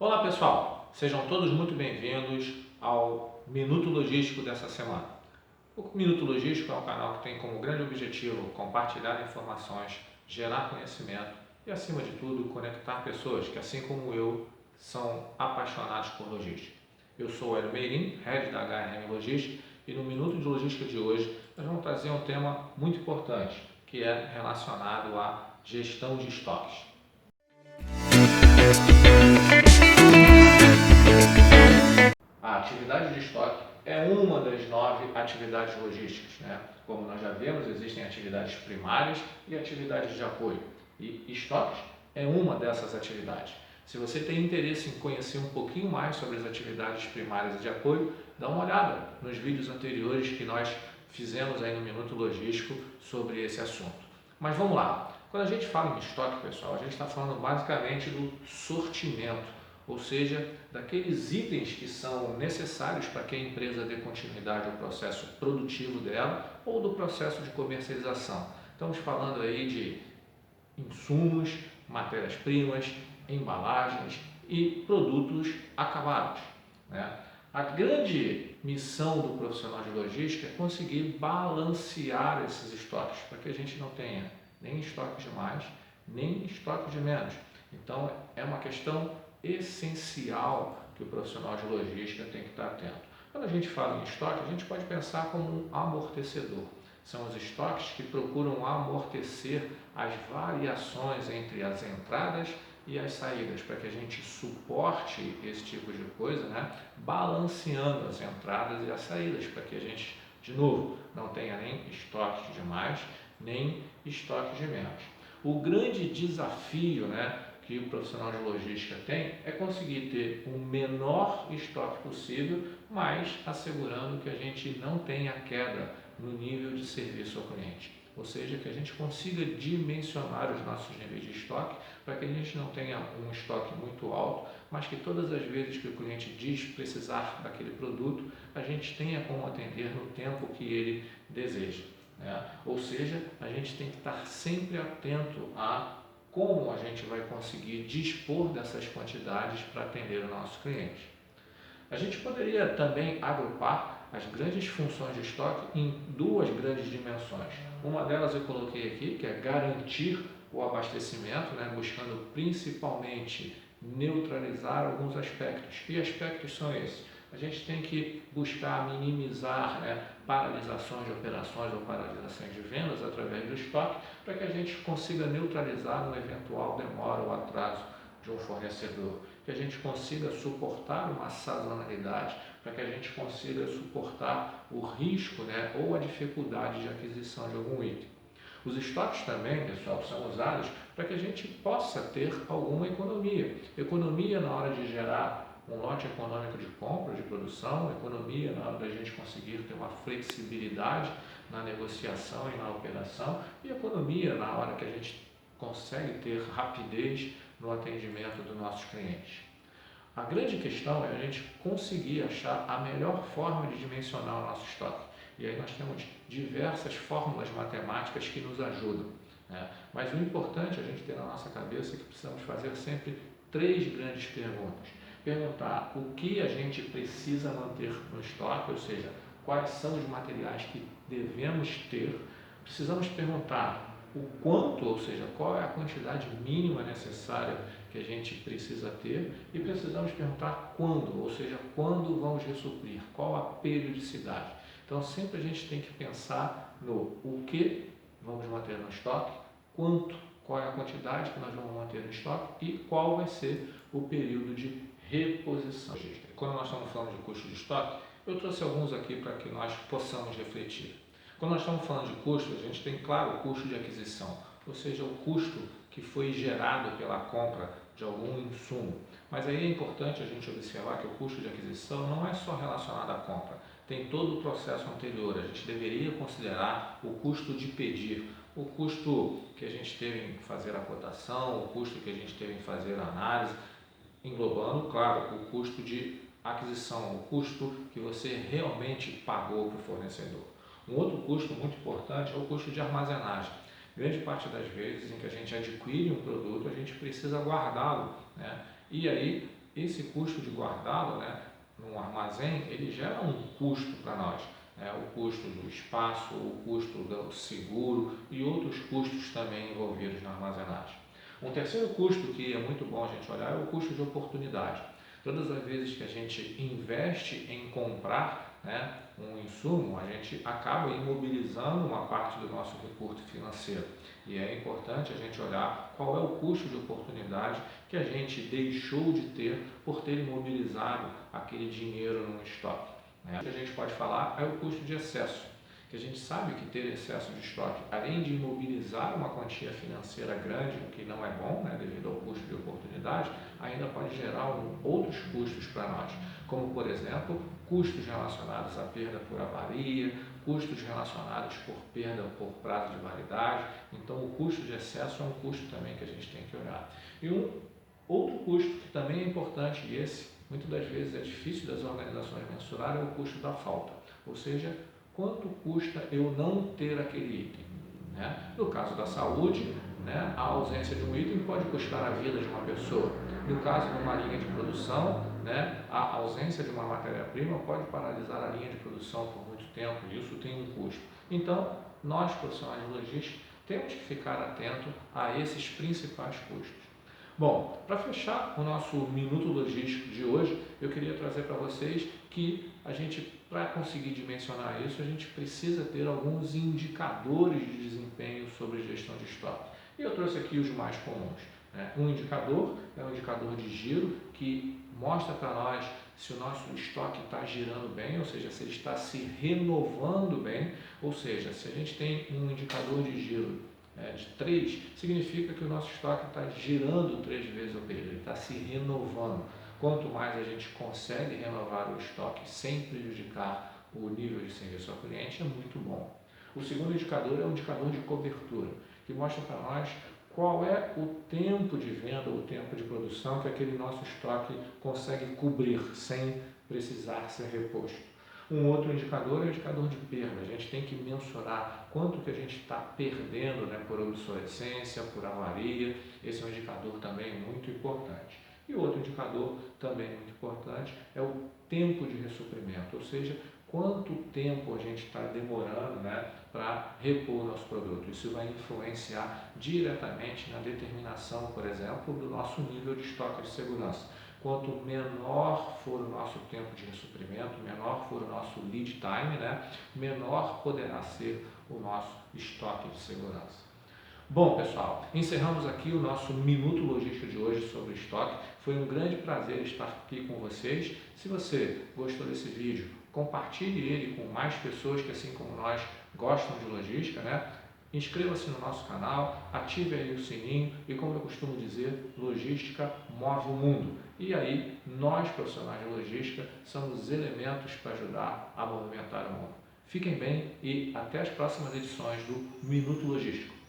Olá pessoal, sejam todos muito bem-vindos ao Minuto Logístico dessa semana. O Minuto Logístico é um canal que tem como grande objetivo compartilhar informações, gerar conhecimento e, acima de tudo, conectar pessoas que, assim como eu, são apaixonados por logística. Eu sou o Hélio Meirim, Head da HRM Logística, e no Minuto de Logística de hoje nós vamos trazer um tema muito importante, que é relacionado à gestão de estoques. A atividade de estoque é uma das 9 atividades logísticas, né? Como nós já vemos, existem atividades primárias e atividades de apoio. E estoques é uma dessas atividades. Se você tem interesse em conhecer um pouquinho mais sobre as atividades primárias e de apoio, dá uma olhada nos vídeos anteriores que nós fizemos aí no Minuto Logístico sobre esse assunto. Mas vamos lá. Quando a gente fala em estoque, pessoal, a gente está falando basicamente do sortimento, ou seja, daqueles itens que são necessários para que a empresa dê continuidade ao processo produtivo dela ou do processo de comercialização. Estamos falando aí de insumos, matérias-primas, embalagens e produtos acabados, né? A grande missão do profissional de logística é conseguir balancear esses estoques, para que a gente não tenha nem estoque de mais, nem estoque de menos. Então, é uma questão essencial que o profissional de logística tem que estar atento. Quando a gente fala em estoque, a gente pode pensar como um amortecedor. São os estoques que procuram amortecer as variações entre as entradas e as saídas, para que a gente suporte esse tipo de coisa, né? Balanceando as entradas e as saídas, para que a gente, de novo, não tenha nem estoque de mais, nem estoque de menos. O grande desafio, né, que o profissional de logística tem é conseguir ter o menor estoque possível, mas assegurando que a gente não tenha queda no nível de serviço ao cliente. Ou seja, que a gente consiga dimensionar os nossos níveis de estoque para que a gente não tenha um estoque muito alto, mas que todas as vezes que o cliente diz precisar daquele produto, a gente tenha como atender no tempo que ele deseja, né? Ou seja, a gente tem que estar sempre atento a como a gente vai conseguir dispor dessas quantidades para atender o nosso cliente. A gente poderia também agrupar as grandes funções de estoque em duas grandes dimensões. Uma delas eu coloquei aqui, que é garantir o abastecimento, né, buscando principalmente neutralizar alguns aspectos. Que aspectos são esses? A gente tem que buscar minimizar, né, paralisações de operações ou paralisações de vendas através do estoque, para que a gente consiga neutralizar uma eventual demora ou atraso de um fornecedor, que a gente consiga suportar uma sazonalidade, para que a gente consiga suportar o risco, né, ou a dificuldade de aquisição de algum item. Os estoques também, pessoal, são usados para que a gente possa ter alguma economia. Economia na hora de gerar um lote econômico de compra, de produção, economia na hora da gente conseguir ter uma flexibilidade na negociação e na operação, e economia na hora que a gente consegue ter rapidez no atendimento dos nossos clientes. A grande questão é a gente conseguir achar a melhor forma de dimensionar o nosso estoque. E aí nós temos diversas fórmulas matemáticas que nos ajudam, né? Mas o importante é a gente ter na nossa cabeça que precisamos fazer sempre 3 grandes perguntas. Perguntar o que a gente precisa manter no estoque, ou seja, quais são os materiais que devemos ter. Precisamos perguntar o quanto, ou seja, qual é a quantidade mínima necessária que a gente precisa ter, e precisamos perguntar quando, ou seja, quando vamos ressuprir, qual a periodicidade. Então sempre a gente tem que pensar no o que vamos manter no estoque, quanto, qual é a quantidade que nós vamos manter no estoque e qual vai ser o período de reposição. Quando nós estamos falando de custo de estoque, eu trouxe alguns aqui para que nós possamos refletir. Quando nós estamos falando de custo, a gente tem, claro, o custo de aquisição, ou seja, o custo que foi gerado pela compra de algum insumo. Mas aí é importante a gente observar que o custo de aquisição não é só relacionado à compra, tem todo o processo anterior. A gente deveria considerar o custo de pedir, o custo que a gente teve em fazer a cotação, o custo que a gente teve em fazer a análise, englobando, claro, o custo de aquisição, o custo que você realmente pagou para o fornecedor. Um outro custo muito importante é o custo de armazenagem. Grande parte das vezes em que a gente adquire um produto, a gente precisa guardá-lo, né? E aí esse custo de guardá-lo, né, num armazém, ele gera um custo para nós. O custo do espaço, o custo do seguro e outros custos também envolvidos na armazenagem. Um terceiro custo que é muito bom a gente olhar é o custo de oportunidade. Todas as vezes que a gente investe em comprar, né, um insumo, a gente acaba imobilizando uma parte do nosso recurso financeiro. E é importante a gente olhar qual é o custo de oportunidade que a gente deixou de ter por ter imobilizado aquele dinheiro num estoque. O que a gente pode falar é o custo de excesso, que a gente sabe que ter excesso de estoque, além de imobilizar uma quantia financeira grande, o que não é bom, né, devido ao custo de oportunidade, ainda pode gerar outros custos para nós, como por exemplo, custos relacionados à perda por avaria, custos relacionados por perda por prazo de validade. Então o custo de excesso é um custo também que a gente tem que olhar. E um outro custo que também é importante, e esse muitas das vezes é difícil das organizações mensurar, é o custo da falta, ou seja, quanto custa eu não ter aquele item. Né? No caso da saúde, né, a ausência de um item pode custar a vida de uma pessoa. No caso de uma linha de produção, né, a ausência de uma matéria-prima pode paralisar a linha de produção por muito tempo, e isso tem um custo. Então, nós, profissionais de logística, temos que ficar atento a esses principais custos. Bom, para fechar o nosso Minuto Logístico de hoje, eu queria trazer para vocês que a gente, para conseguir dimensionar isso, a gente precisa ter alguns indicadores de desempenho sobre gestão de estoque. E eu trouxe aqui os mais comuns. Um indicador é um indicador de giro que mostra para nós se o nosso estoque está girando bem, ou seja, se ele está se renovando bem, ou seja, se a gente tem um indicador de giro de 3, significa que o nosso estoque está girando 3 vezes o período, ele está se renovando. Quanto mais a gente consegue renovar o estoque sem prejudicar o nível de serviço ao cliente, é muito bom. O segundo indicador é o indicador de cobertura, que mostra para nós qual é o tempo de venda, o tempo de produção que aquele nosso estoque consegue cobrir sem precisar ser reposto. Um outro indicador é o indicador de perda. A gente tem que mensurar quanto que a gente está perdendo, né, por obsolescência, por avaria. Esse é um indicador também muito importante. E outro indicador também muito importante é o tempo de ressuprimento, ou seja, quanto tempo a gente está demorando, né, para repor o nosso produto. Isso vai influenciar diretamente na determinação, por exemplo, do nosso nível de estoque de segurança. Quanto menor for o nosso tempo de ressuprimento, menor for o nosso lead time, né, menor poderá ser o nosso estoque de segurança. Bom, pessoal, encerramos aqui o nosso Minuto Logístico de hoje sobre estoque. Foi um grande prazer estar aqui com vocês. Se você gostou desse vídeo, compartilhe ele com mais pessoas que, assim como nós, gostam de logística, né? Inscreva-se no nosso canal, ative aí o sininho e, como eu costumo dizer, logística move o mundo. E aí, nós, profissionais de logística, somos elementos para ajudar a movimentar o mundo. Fiquem bem e até as próximas edições do Minuto Logístico.